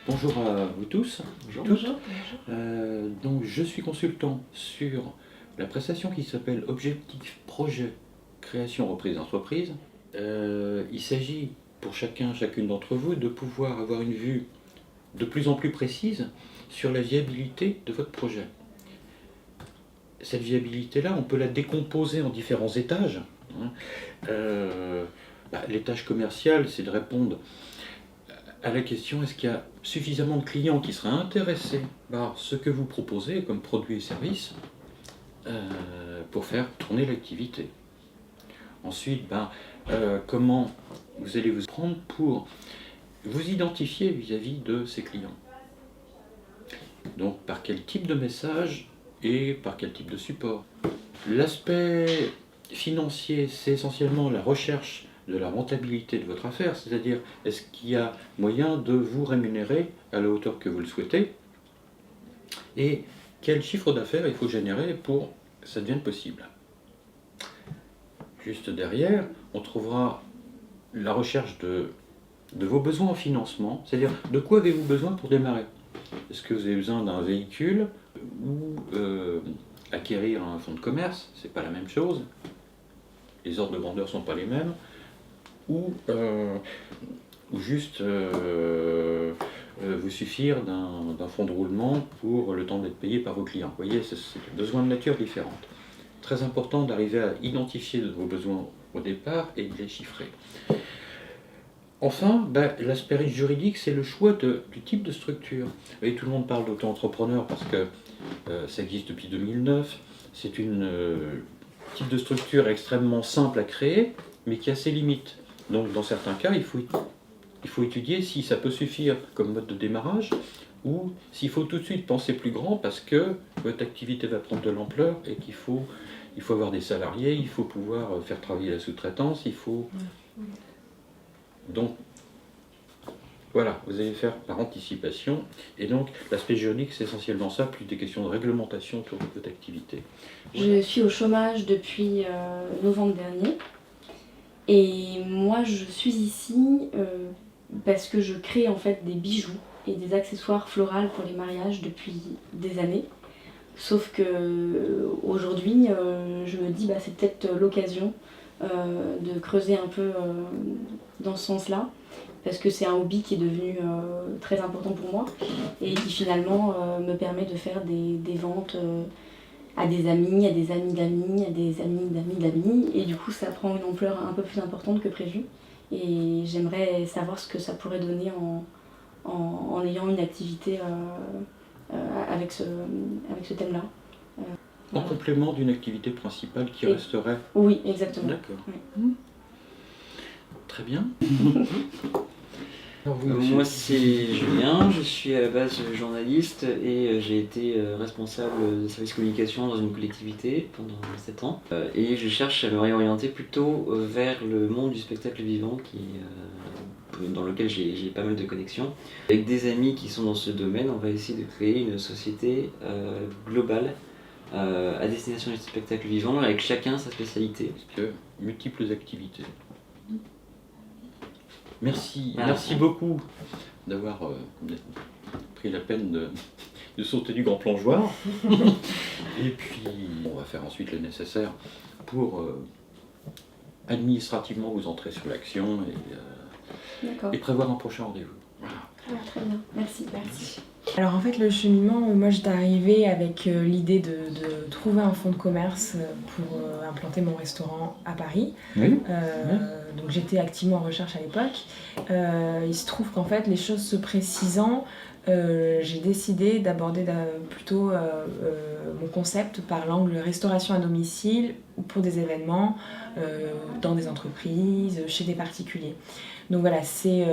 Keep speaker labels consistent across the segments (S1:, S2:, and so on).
S1: Bonjour à vous tous.
S2: Bonjour.
S1: Toutes.
S2: Bonjour.
S1: Donc je suis consultant sur la prestation qui s'appelle Objectif Projet Création Reprise d'entreprise. Il s'agit pour chacune d'entre vous de pouvoir avoir une vue de plus en plus précise sur la viabilité de votre projet. Cette viabilité-là, on peut la décomposer en différents étages. L'étage commercial, c'est de répondre à la question, est-ce qu'il y a suffisamment de clients qui seraient intéressés par ce que vous proposez comme produits et services pour faire tourner l'activité. Ensuite, comment vous allez vous prendre pour vous identifier vis-à-vis de ces clients. Donc par quel type de message et par quel type de support. L'aspect financier, c'est essentiellement la recherche de la rentabilité de votre affaire, c'est-à-dire est-ce qu'il y a moyen de vous rémunérer à la hauteur que vous le souhaitez et quel chiffre d'affaires il faut générer pour que ça devienne possible. Juste derrière, on trouvera la recherche de vos besoins en financement, c'est-à-dire de quoi avez-vous besoin pour démarrer. Est-ce que vous avez besoin d'un véhicule ou acquérir un fonds de commerce, c'est pas la même chose. Les ordres de grandeur sont pas les mêmes. Ou juste vous suffire d'un fonds de roulement pour le temps d'être payé par vos clients. Vous voyez, c'est des besoins de nature différente. Très important d'arriver à identifier vos besoins au départ et de les chiffrer. Enfin, l'aspect juridique, c'est le choix du type de structure. Vous voyez, tout le monde parle d'auto-entrepreneur parce que ça existe depuis 2009. C'est une type de structure extrêmement simple à créer, mais qui a ses limites. Donc dans certains cas, il faut étudier si ça peut suffire comme mode de démarrage ou s'il faut tout de suite penser plus grand parce que votre activité va prendre de l'ampleur et qu'il faut avoir des salariés, il faut pouvoir faire travailler la sous-traitance, il faut... Donc voilà, vous allez faire par anticipation et donc l'aspect juridique c'est essentiellement ça, plus des questions de réglementation autour de votre activité.
S2: Je suis au chômage depuis novembre dernier. Et moi, je suis ici parce que je crée en fait des bijoux et des accessoires floraux pour les mariages depuis des années. Sauf que aujourd'hui, je me dis c'est peut-être l'occasion de creuser un peu dans ce sens-là, parce que c'est un hobby qui est devenu très important pour moi et qui finalement me permet de faire des ventes à des amis, à des amis d'amis, à des amis d'amis d'amis, et du coup ça prend une ampleur un peu plus importante que prévu. Et j'aimerais savoir ce que ça pourrait donner en ayant une activité avec ce thème-là.
S1: En complément d'une activité principale qui resterait...
S2: Oui, exactement.
S1: D'accord.
S2: Oui.
S1: Très bien.
S3: Alors moi c'est Julien, je suis à la base journaliste et j'ai été responsable de service communication dans une collectivité pendant 7 ans. Et je cherche à me réorienter plutôt vers le monde du spectacle vivant dans lequel j'ai pas mal de connexions. Avec des amis qui sont dans ce domaine, on va essayer de créer une société globale à destination du spectacle vivant avec chacun sa spécialité.
S1: Multiples activités. Merci beaucoup d'avoir pris la peine de sauter du grand plongeoir. Et puis, on va faire ensuite le nécessaire pour administrativement vous entrer sur l'action et prévoir un prochain rendez-vous. Voilà.
S2: Très bien, merci.
S4: Alors en fait le cheminement, moi j'étais arrivée avec l'idée de trouver un fonds de commerce pour implanter mon restaurant à Paris.
S1: Oui.
S4: Donc j'étais activement en recherche à l'époque. Il se trouve qu'en fait les choses se précisant, j'ai décidé d'aborder plutôt mon concept par l'angle restauration à domicile ou pour des événements, dans des entreprises, chez des particuliers. Donc voilà, c'est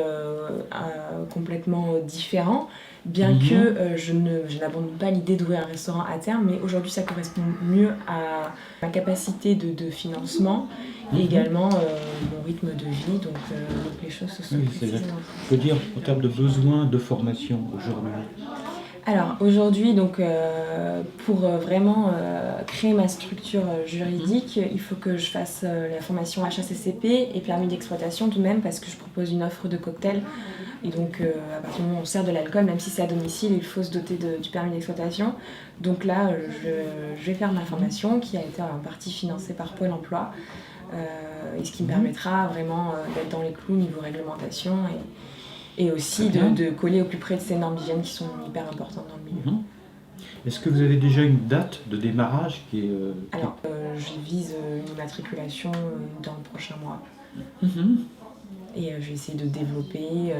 S4: complètement différent, bien que je n'abandonne pas l'idée d'ouvrir un restaurant à terme, mais aujourd'hui ça correspond mieux à ma capacité de financement et également mon rythme de vie, donc les choses se sont précisées.
S1: Je veux dire, en termes de besoins de formation aujourd'hui.
S4: Alors aujourd'hui, donc, pour vraiment créer ma structure juridique, il faut que je fasse la formation HACCP et permis d'exploitation tout de même parce que je propose une offre de cocktail. Et donc à partir du moment où on sert de l'alcool, même si c'est à domicile, il faut se doter du permis d'exploitation. Donc là, je vais faire ma formation qui a été en partie financée par Pôle emploi. Et ce qui me permettra vraiment d'être dans les clous niveau réglementation et aussi de coller au plus près de ces normes d'hygiène qui sont hyper importantes dans le milieu.
S1: Est-ce que vous avez déjà une date de démarrage qui est...
S4: Alors, je vise une immatriculation dans le prochain mois. Et je vais essayer de développer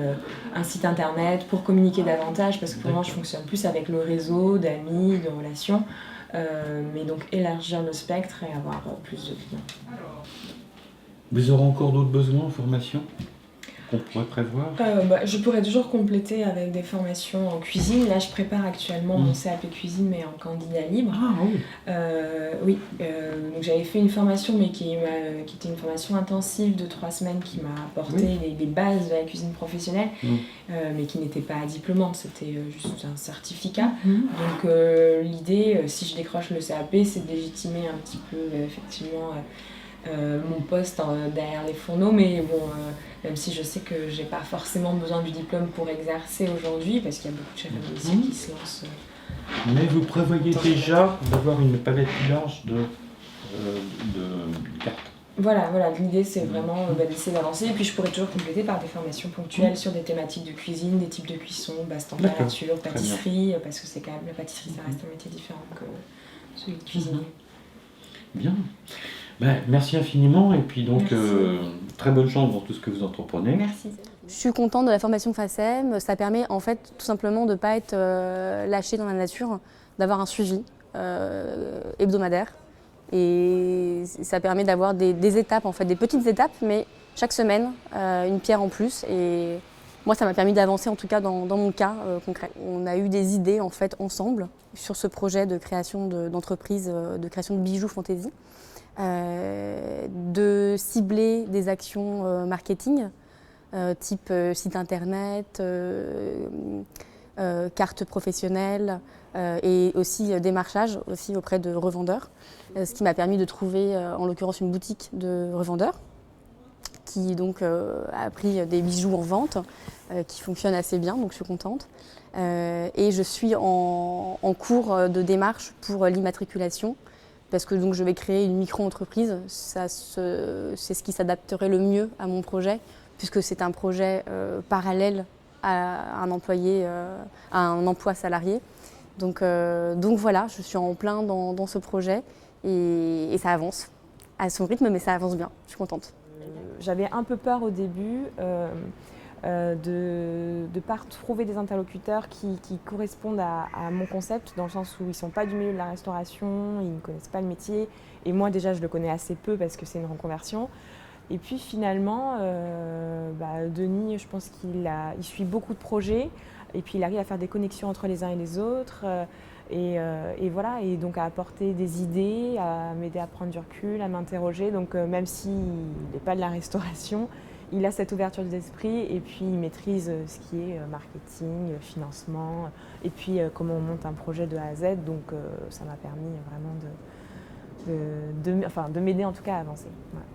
S4: un site internet pour communiquer davantage parce que pour moi je fonctionne plus avec le réseau d'amis, de relations. Mais donc élargir le spectre et avoir plus de clients.
S1: Vous aurez encore d'autres besoins en formation qu'on pourrait prévoir?
S4: Je pourrais toujours compléter avec des formations en cuisine. Là, je prépare actuellement mon CAP cuisine, mais en candidat libre.
S1: Ah oui.
S4: Oui. Donc j'avais fait une formation, mais qui était une formation intensive de 3 semaines qui m'a apporté les bases de la cuisine professionnelle, mais qui n'était pas diplômante, c'était juste un certificat. Donc l'idée, si je décroche le CAP, c'est de légitimer un petit peu effectivement mon poste derrière les fourneaux, mais bon, même si je sais que j'ai pas forcément besoin du diplôme pour exercer aujourd'hui, parce qu'il y a beaucoup de chefs à domicile qui se lancent.
S1: Mais vous prévoyez déjà d'avoir une palette plus large de cartes.
S4: Voilà, l'idée c'est vraiment d'essayer d'avancer, et puis je pourrais toujours compléter par des formations ponctuelles sur des thématiques de cuisine, des types de cuisson, basse température, pâtisserie, parce que c'est quand même, la pâtisserie ça reste un métier différent que celui de cuisinier.
S1: Bien. Merci infiniment et puis donc très bonne chance dans tout ce que vous entreprenez.
S2: Merci. Je suis contente de la formation FACEM. Ça permet en fait tout simplement de ne pas être lâché dans la nature, d'avoir un suivi hebdomadaire. Et ça permet d'avoir des étapes, en fait, des petites étapes, mais chaque semaine, une pierre en plus. Et moi, ça m'a permis d'avancer en tout cas dans mon cas concret. On a eu des idées en fait ensemble sur ce projet de création d'entreprise, de création de bijoux fantaisie. De cibler des actions marketing, type site internet, carte professionnelle et aussi démarchage aussi auprès de revendeurs. Ce qui m'a permis de trouver en l'occurrence une boutique de revendeurs qui donc a pris des bijoux en vente, qui fonctionne assez bien, donc je suis contente. Et je suis en cours de démarche pour l'immatriculation. Parce que donc, je vais créer une micro-entreprise, c'est ce qui s'adapterait le mieux à mon projet, puisque c'est un projet parallèle à un employé, à un emploi salarié. Donc voilà, je suis en plein dans ce projet et ça avance à son rythme, mais ça avance bien, je suis contente.
S4: J'avais un peu peur au début de ne pas trouver des interlocuteurs qui correspondent à mon concept, dans le sens où ils ne sont pas du milieu de la restauration, ils ne connaissent pas le métier, et moi déjà je le connais assez peu parce que c'est une reconversion. Et puis finalement, Denis, je pense qu'il suit beaucoup de projets, et puis il arrive à faire des connexions entre les uns et les autres, et voilà, et donc à apporter des idées, à m'aider à prendre du recul, à m'interroger, donc même s'il n'est pas de la restauration, il a cette ouverture d'esprit et puis il maîtrise ce qui est marketing, financement et puis comment on monte un projet de A à Z. Donc ça m'a permis vraiment de m'aider en tout cas à avancer. Voilà.